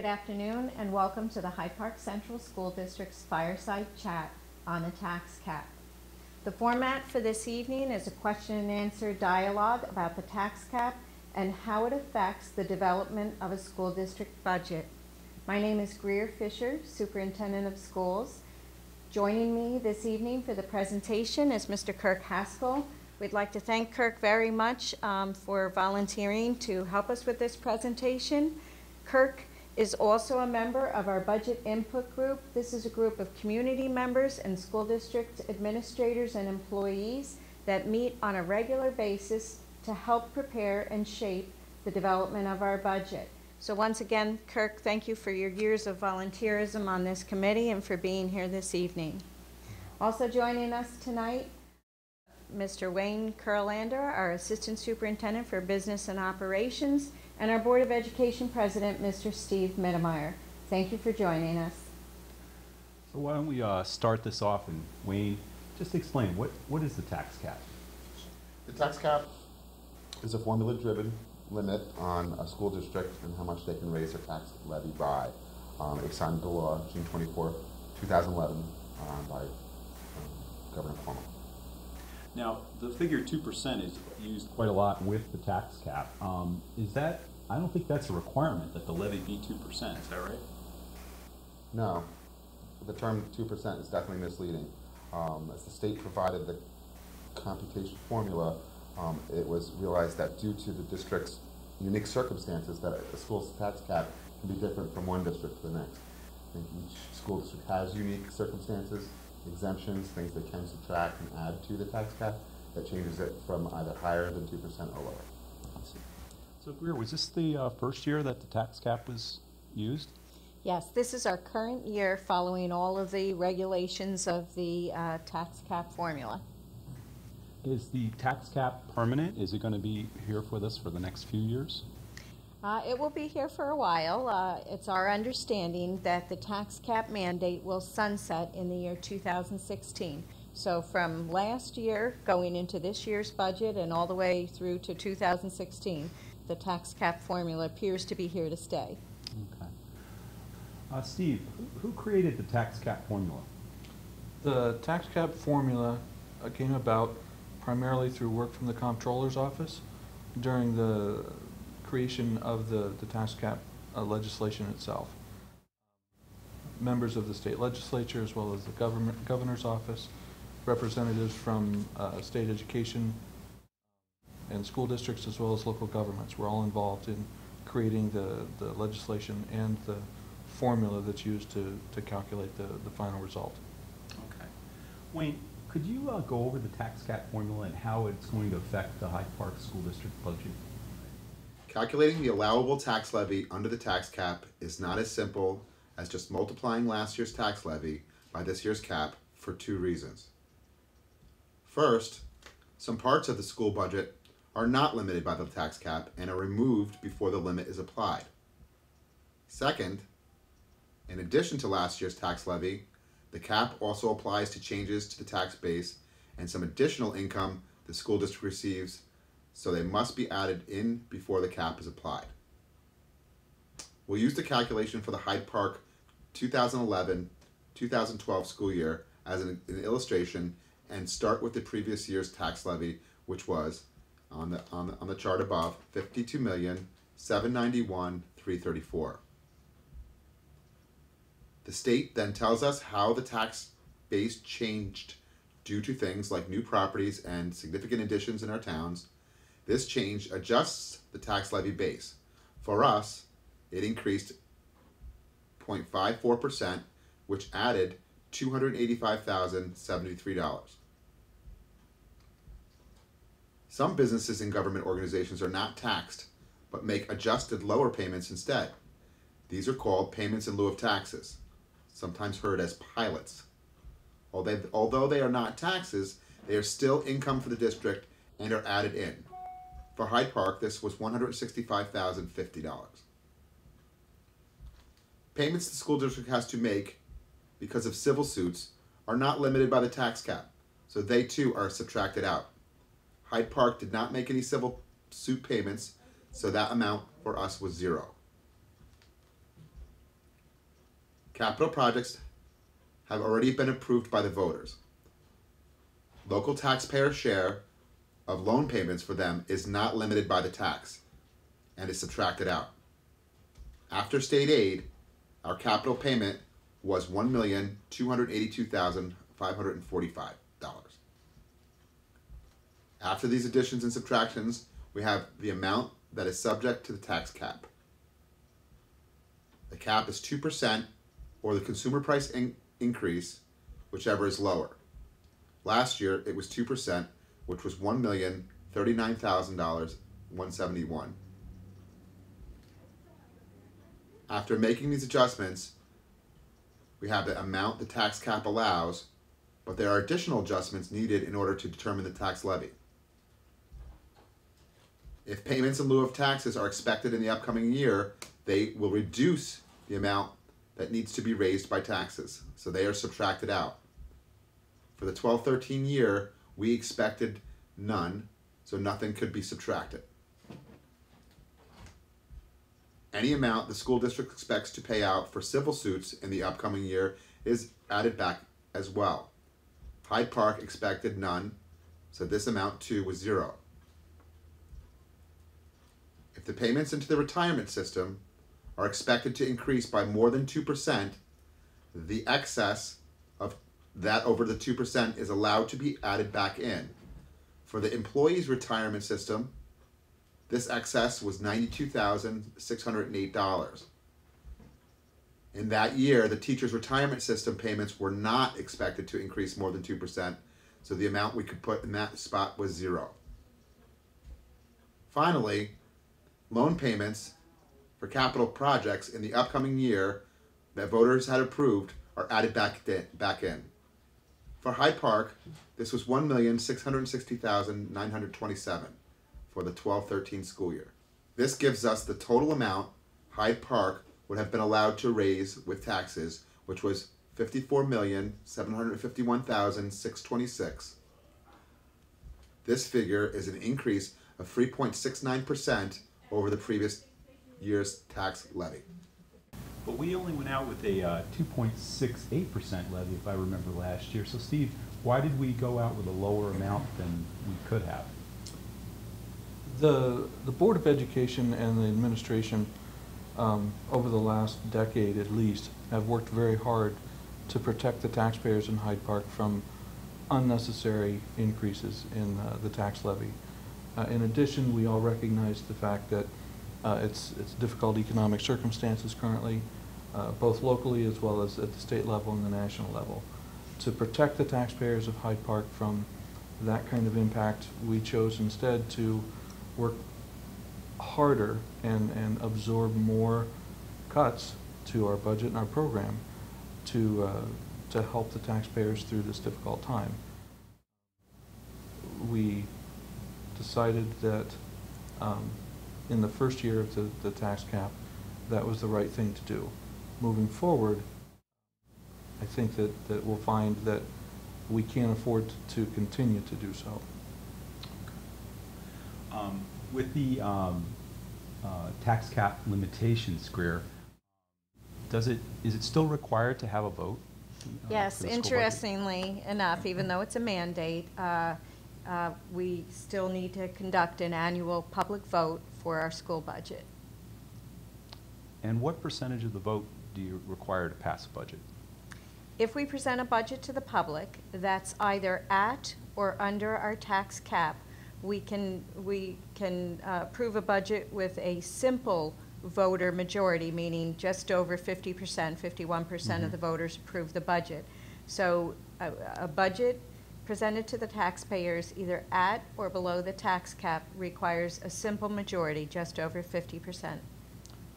Good afternoon and welcome to the Hyde Park Central School District's Fireside Chat on the tax cap. The format for this evening is a question and answer dialogue about the tax cap and how it affects the development of a school district budget. My name is Greer, Fischer, Superintendent of Schools. Joining me this evening for the presentation is Mr. Kirk Haskell. We'd like to thank Kirk very much for volunteering to help us with this presentation. Kirk is also a member of our budget input group. This is a group of community members and school district administrators and employees that meet on a regular basis to help prepare and shape the development of our budget. So once again, Kirk, thank you for your years of volunteerism on this committee and for being here this evening. Also joining us tonight, Mr. Wayne Kurlander, our Assistant Superintendent for Business and Operations, and our Board of Education President, Mr. Steve Mittermaier. Thank you for joining us. So why don't we start this off, and Wayne, just explain, what is the tax cap? The tax cap is a formula-driven limit on a school district and how much they can raise their tax levy by. It signed into law June 24, 2011 by Governor Cuomo. Now, the figure 2% is used quite a lot with the tax cap. Is that, I don't think that's a requirement that the levy be 2%, is that right? No, the term 2% is definitely misleading. As the state provided the computation formula, it was realized that due to the district's unique circumstances that a school's tax cap can be different from one district to the next. I think each school district has unique circumstances, exemptions, things they can subtract and add to the tax cap that changes it from either higher than 2% or lower. So Greer, was this the first year that the tax cap was used? Yes, this is our current year following all of the regulations of the tax cap formula. Is the tax cap permanent? Is it going to be here with us for the next few years? It will be here for a while. It's our understanding that the tax cap mandate will sunset in the year 2016. So from last year going into this year's budget and all the way through to 2016, the tax cap formula appears to be here to stay. Okay. Steve, who created the tax cap formula? The tax cap formula came about primarily through work from the Comptroller's office during the creation of the tax cap legislation itself. Members of the state legislature as well as the governor's office, representatives from state education and school districts as well as local governments were all involved in creating the legislation and the formula that's used to calculate the final result. Okay. Wayne, could you go over the tax cap formula and how it's going to affect the Hyde Park School District budget? Calculating the allowable tax levy under the tax cap is not as simple as just multiplying last year's tax levy by this year's cap for two reasons. First, some parts of the school budget are not limited by the tax cap and are removed before the limit is applied. Second, in addition to last year's tax levy, the cap also applies to changes to the tax base and some additional income the school district receives, so they must be added in before the cap is applied. We'll use the calculation for the Hyde Park 2011-2012 school year as an illustration and start with the previous year's tax levy, which was on the chart above, $52,791,334. The state then tells us how the tax base changed due to things like new properties and significant additions in our towns. This change adjusts the tax levy base. For us, it increased 0.54%, which added $285,073. Some businesses and government organizations are not taxed, but make adjusted lower payments instead. These are called payments in lieu of taxes, sometimes heard as pilots. Although they are not taxes, they are still income for the district and are added in. For Hyde Park, this was $165,050. Payments the school district has to make because of civil suits are not limited by the tax cap, so they too are subtracted out. Hyde Park did not make any civil suit payments, so that amount for us was zero. Capital projects have already been approved by the voters. Local taxpayer share of loan payments for them is not limited by the tax and is subtracted out. After state aid, our capital payment was $1,282,545. After these additions and subtractions, we have the amount that is subject to the tax cap. The cap is 2% or the consumer price increase, whichever is lower. Last year, it was 2%, which was $1,039,171. After making these adjustments, we have the amount the tax cap allows, but there are additional adjustments needed in order to determine the tax levy. If payments in lieu of taxes are expected in the upcoming year, they will reduce the amount that needs to be raised by taxes, so they are subtracted out. For the 12-13 year, we expected none, so nothing could be subtracted. Any amount the school district expects to pay out for civil suits in the upcoming year is added back as well. Hyde Park expected none, so this amount too was zero. If the payments into the retirement system are expected to increase by more than 2%, the excess of that over the 2% is allowed to be added back in. For the employees' retirement system, this excess was $92,608. In that year, the teachers' retirement system payments were not expected to increase more than 2%, so the amount we could put in that spot was zero. Finally, loan payments for capital projects in the upcoming year that voters had approved are added back in. For Hyde Park, this was $1,660,927 for the 12-13 school year. This gives us the total amount Hyde Park would have been allowed to raise with taxes, which was $54,751,626. This figure is an increase of 3.69% over the previous year's tax levy. But we only went out with a 2.68% levy, if I remember last year. So Steve, why did we go out with a lower amount than we could have? The Board of Education and the administration over the last decade at least have worked very hard to protect the taxpayers in Hyde Park from unnecessary increases in the tax levy. In addition, we all recognize the fact that it's difficult economic circumstances currently, both locally as well as at the state level and the national level. To protect the taxpayers of Hyde Park from that kind of impact, we chose instead to work harder and absorb more cuts to our budget and our program to help the taxpayers through this difficult time. We decided that in the first year of the tax cap, that was the right thing to do. Moving forward, I think that we'll find that we can't afford to continue to do so. With the tax cap limitations, Greer, is it still required to have a vote? Yes, interestingly enough, even though it's a mandate, we still need to conduct an annual public vote for our school budget. And what percentage of the vote do you require to pass a budget? If we present a budget to the public that's either at or under our tax cap, we can approve a budget with a simple voter majority, meaning just over 50%, 51% of the voters approve the budget. So a budget presented to the taxpayers either at or below the tax cap requires a simple majority, just over 50%.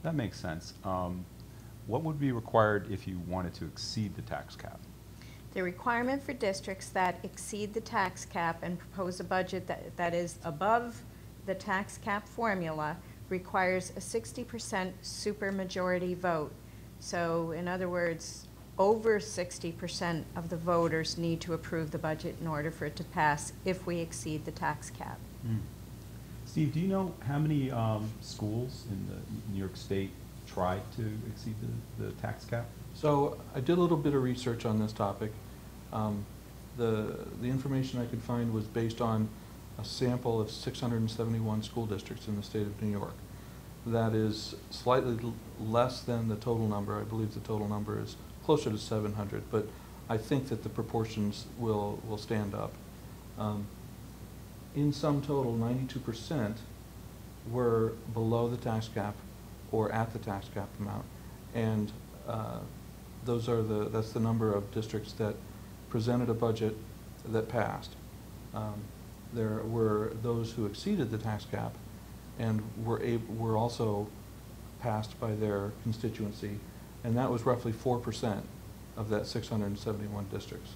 That makes sense. What would be required if you wanted to exceed the tax cap? The requirement for districts that exceed the tax cap and propose a budget that is above the tax cap formula requires a 60% supermajority vote. So in other words, over 60% of the voters need to approve the budget in order for it to pass if we exceed the tax cap. Steve, do you know how many schools in the New York State try to exceed the tax cap? So I did a little bit of research on this topic. The information I could find was based on a sample of 671 school districts in the state of New York. That is slightly less than the total number. I believe the total number is closer to 700, but I think that the proportions will stand up. In sum total, 92% were below the tax cap or at the tax cap amount, and that's the number of districts that presented a budget that passed. There were those who exceeded the tax cap and were also passed by their constituency, and that was roughly 4% of that 671 districts.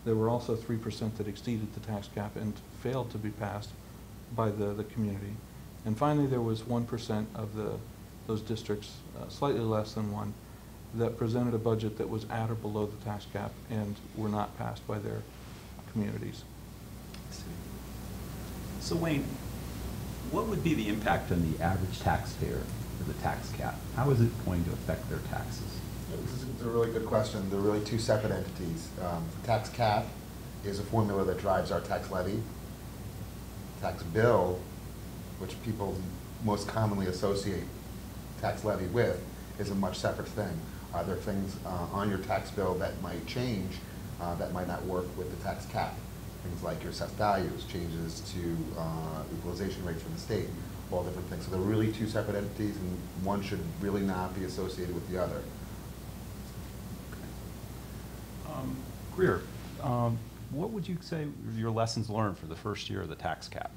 There were also 3% that exceeded the tax cap and failed to be passed by the community. And finally, there was 1% of those districts, slightly less than 1, that presented a budget that was at or below the tax cap and were not passed by their communities. So Wayne, what would be the impact on the average taxpayer of the tax cap? How is it going to affect their taxes? This is a really good question. They're really two separate entities. The tax cap is a formula that drives our tax levy. Tax bill, which people most commonly associate tax levy with, is a much separate thing. Are there things on your tax bill that might change that might not work with the tax cap? Things like your assessed values, changes to equalization rates from the state, all different things. So they're really two separate entities, and one should really not be associated with the other. Greer, what would you say are your lessons learned for the first year of the tax cap?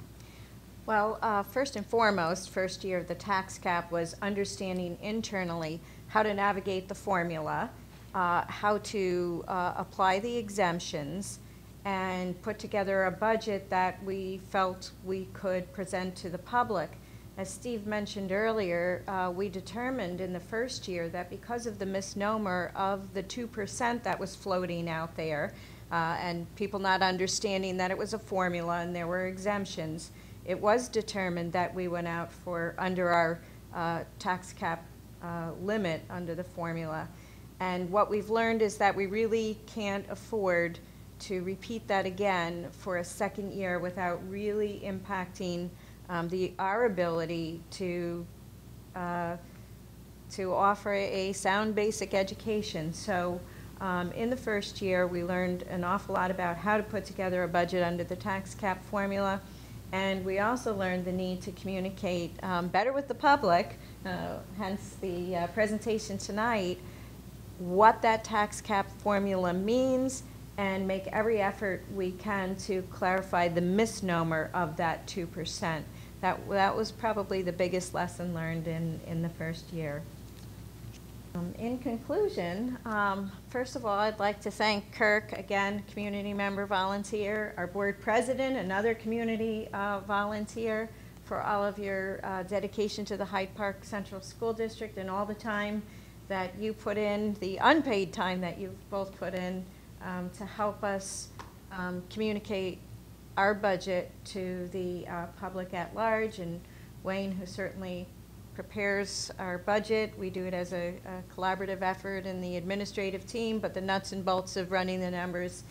Well, first and foremost, first year of the tax cap was understanding internally how to navigate the formula, how to apply the exemptions, and put together a budget that we felt we could present to the public. As Steve mentioned earlier, we determined in the first year that because of the misnomer of the 2% that was floating out there, and people not understanding that it was a formula and there were exemptions, it was determined that we went out for under our tax cap limit under the formula. And what we've learned is that we really can't afford to repeat that again for a second year without really impacting our ability to offer a sound basic education. So in the first year, we learned an awful lot about how to put together a budget under the tax cap formula, and we also learned the need to communicate better with the public, hence the presentation tonight, what that tax cap formula means, and make every effort we can to clarify the misnomer of that 2%. That was probably the biggest lesson learned in the first year. In conclusion, first of all, I'd like to thank Kirk, again, community member volunteer, our board president, another community volunteer, for all of your dedication to the Hyde Park Central School District and all the time that you put in, the unpaid time that you've both put in to help us communicate our budget to the public at large, and Wayne, who certainly prepares our budget. We do it as a collaborative effort in the administrative team, but the nuts and bolts of running the numbers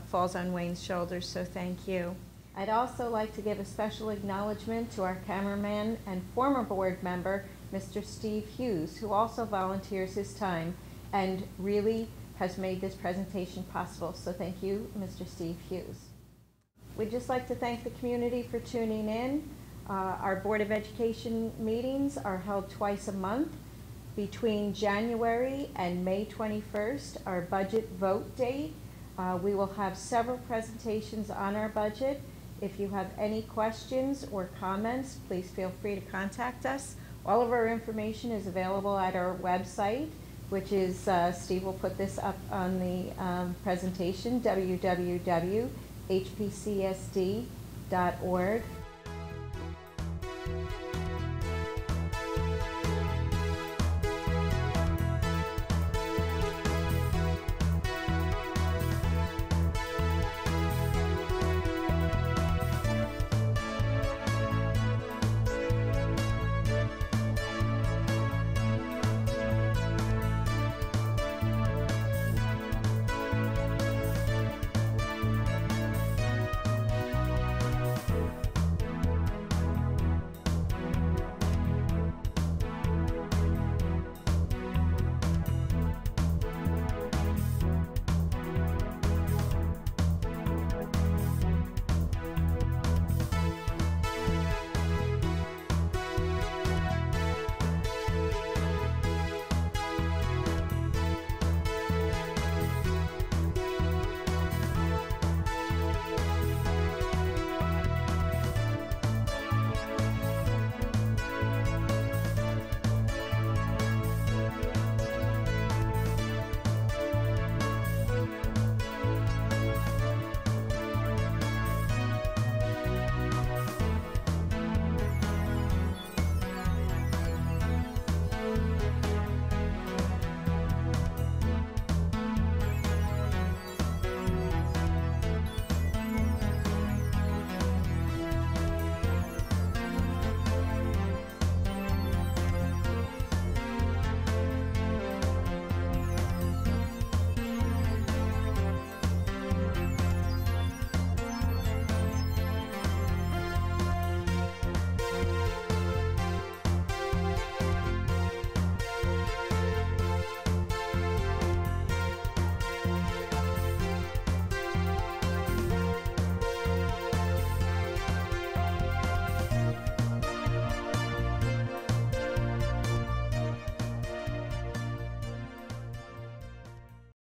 falls on Wayne's shoulders, so thank you. I'd also like to give a special acknowledgement to our cameraman and former board member, Mr. Steve Hughes, who also volunteers his time and really has made this presentation possible. So thank you, Mr. Steve Hughes. We'd just like to thank the community for tuning in. Our Board of Education meetings are held twice a month. Between January and May 21st, our budget vote date. We will have several presentations on our budget. If you have any questions or comments, please feel free to contact us. All of our information is available at our website, which is, Steve will put this up on the presentation, www.hpcsd.org.